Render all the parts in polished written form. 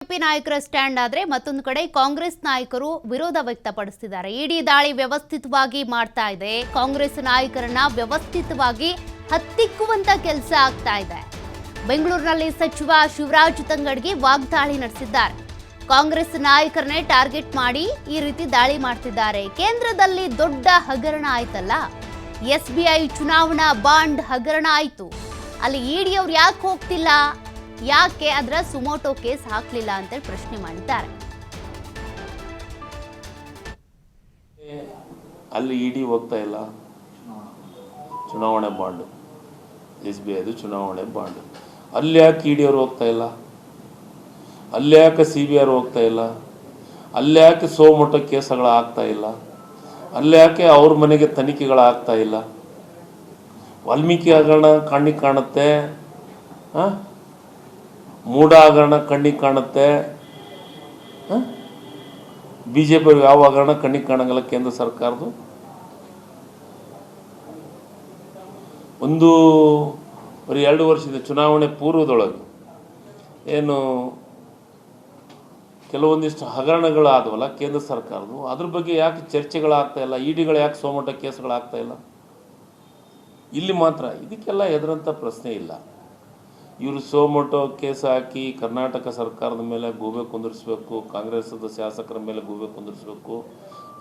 BJP ನಾಯಕರ stand ಆದ್ರೆ ಮತ್ತೊಂದು ಕಡೆ ಕಾಂಗ್ರೆಸ್ ನಾಯಕರು ವಿರೋಧ ವ್ಯಕ್ತಪಡಿಸುತ್ತಿದ್ದಾರೆ. ಇಡಿ ದಾಳಿ ವ್ಯವಸ್ಥಿತವಾಗಿ ಮಾಡ್ತಾ ಇದೆ. ಕಾಂಗ್ರೆಸ್ ನಾಯಕರನ್ನ ವ್ಯವಸ್ಥಿತವಾಗಿ ಹತ್ತಿಕ್ಕುವಂತ ಕೆಲಸ ಆಗ್ತಾ ಇದೆ. ಬೆಂಗಳೂರಿನಲ್ಲಿ ಸಚಿವ ಶಿವರಾಜ್ ತಂಗಡಗಿ ವಾಗ್ದಾಳಿ ನಡೆಸಿದ್ದಾರೆ. ಕಾಂಗ್ರೆಸ್ ನಾಯಕರನ್ನೇ ಟಾರ್ಗೆಟ್ ಮಾಡಿ ಈ ರೀತಿ ದಾಳಿ ಮಾಡ್ತಿದ್ದಾರೆ. ಕೇಂದ್ರದಲ್ಲಿ ದೊಡ್ಡ ಹಗರಣ ಆಯ್ತಲ್ಲ, SBI ಚುನಾವಣಾ ಬಾಂಡ್ ಹಗರಣ ಆಯ್ತು. ಅಲ್ಲಿ ಇಡಿ ಅವ್ರು ಯಾಕೆ ಹೋಗ್ತಿಲ್ಲ, ಯಾಕೆ ಅದರ ಸುಮೋಟೋ ಕೇಸ್ ಹಾಕಲಿಲ್ಲ ಅಂತ ಪ್ರಶ್ನೆ ಮಾಡಿದ್ದಾರೆ. ಅಲ್ಲಿ ಇಡಿ ಹೋಗ್ತಾ ಇಲ್ಲ, ಚುನಾವಣೆ ಬಾಂಡ್ SBI ಚುನಾವಣೆ ಬಾಂಡ್, ಅಲ್ಲಿ ಯಾಕೆ ಇಡಿ ಅವರು ಹೋಗ್ತಾ ಇಲ್ಲ, ಅಲ್ಲಿ ಯಾಕೆ CBI ಹೋಗ್ತಾ ಇಲ್ಲ, ಅಲ್ಲಿ ಯಾಕೆ ಸುಮೋಟೋ ಕೇಸ್ಗಳು ಆಗ್ತಾ ಇಲ್ಲ, ಅಲ್ಲಿ ಯಾಕೆ ಅವ್ರ ಮನೆಗೆ ತನಿಖೆಗಳಾಗ್ತಾ ಇಲ್ಲ. ವಾಲ್ಮೀಕಿ ಹಗರಣ ಕಣ್ಣಿಗೆ ಕಾಣುತ್ತೆ, ಮೂಢ ಹಗರಣ ಕಣ್ಣಿಗೆ ಕಾಣುತ್ತೆ, BJP ಯಾವ ಹಗರಣ ಕಣ್ಣಿಗೆ ಕಾಣಂಗಿಲ್ಲ. ಕೇಂದ್ರ ಸರ್ಕಾರದ್ದು ಒಂದು 2 ವರ್ಷದ ಚುನಾವಣೆ ಪೂರ್ವದೊಳಗೆ ಏನು ಕೆಲವೊಂದಿಷ್ಟು ಹಗರಣಗಳಾದವಲ್ಲ ಕೇಂದ್ರ ಸರ್ಕಾರದ್ದು, ಅದ್ರ ಬಗ್ಗೆ ಯಾಕೆ ಚರ್ಚೆಗಳಾಗ್ತಾ ಇಲ್ಲ, ಇಡಿಗಳು ಯಾಕೆ ಸುಮೋಟೋ ಕೇಸ್ಗಳಾಗ್ತಾ ಇಲ್ಲ. ಇಲ್ಲಿ ಮಾತ್ರ ಇದಕ್ಕೆಲ್ಲ ಎದುರಂಥ ಪ್ರಶ್ನೆ ಇಲ್ಲ. ಇವರು ಸುಮೋಟೋ ಕೇಸ್ ಹಾಕಿ ಕರ್ನಾಟಕ ಸರ್ಕಾರದ ಮೇಲೆ ಗೂಬೆ ಕುಂದಿರಿಸಬೇಕು, ಕಾಂಗ್ರೆಸ್ದ ಶಾಸಕರ ಮೇಲೆ ಗೂಬೆ ಕುಂದಿರಿಸಬೇಕು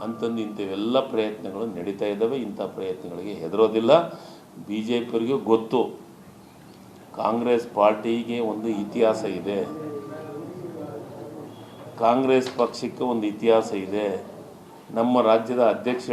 ಅಂತಂದು ಇಂಥವೆಲ್ಲ ಪ್ರಯತ್ನಗಳು ನಡೀತಾ ಇದ್ದಾವೆ. ಇಂಥ ಪ್ರಯತ್ನಗಳಿಗೆ ಹೆದರೋದಿಲ್ಲ. BJPಯವರಿಗೆ ಗೊತ್ತು, ಕಾಂಗ್ರೆಸ್ ಪಾರ್ಟಿಗೆ ಒಂದು ಇತಿಹಾಸ ಇದೆ, ಕಾಂಗ್ರೆಸ್ ಪಕ್ಷಕ್ಕೆ ಒಂದು ಇತಿಹಾಸ ಇದೆ. ನಮ್ಮ ರಾಜ್ಯದ ಅಧ್ಯಕ್ಷ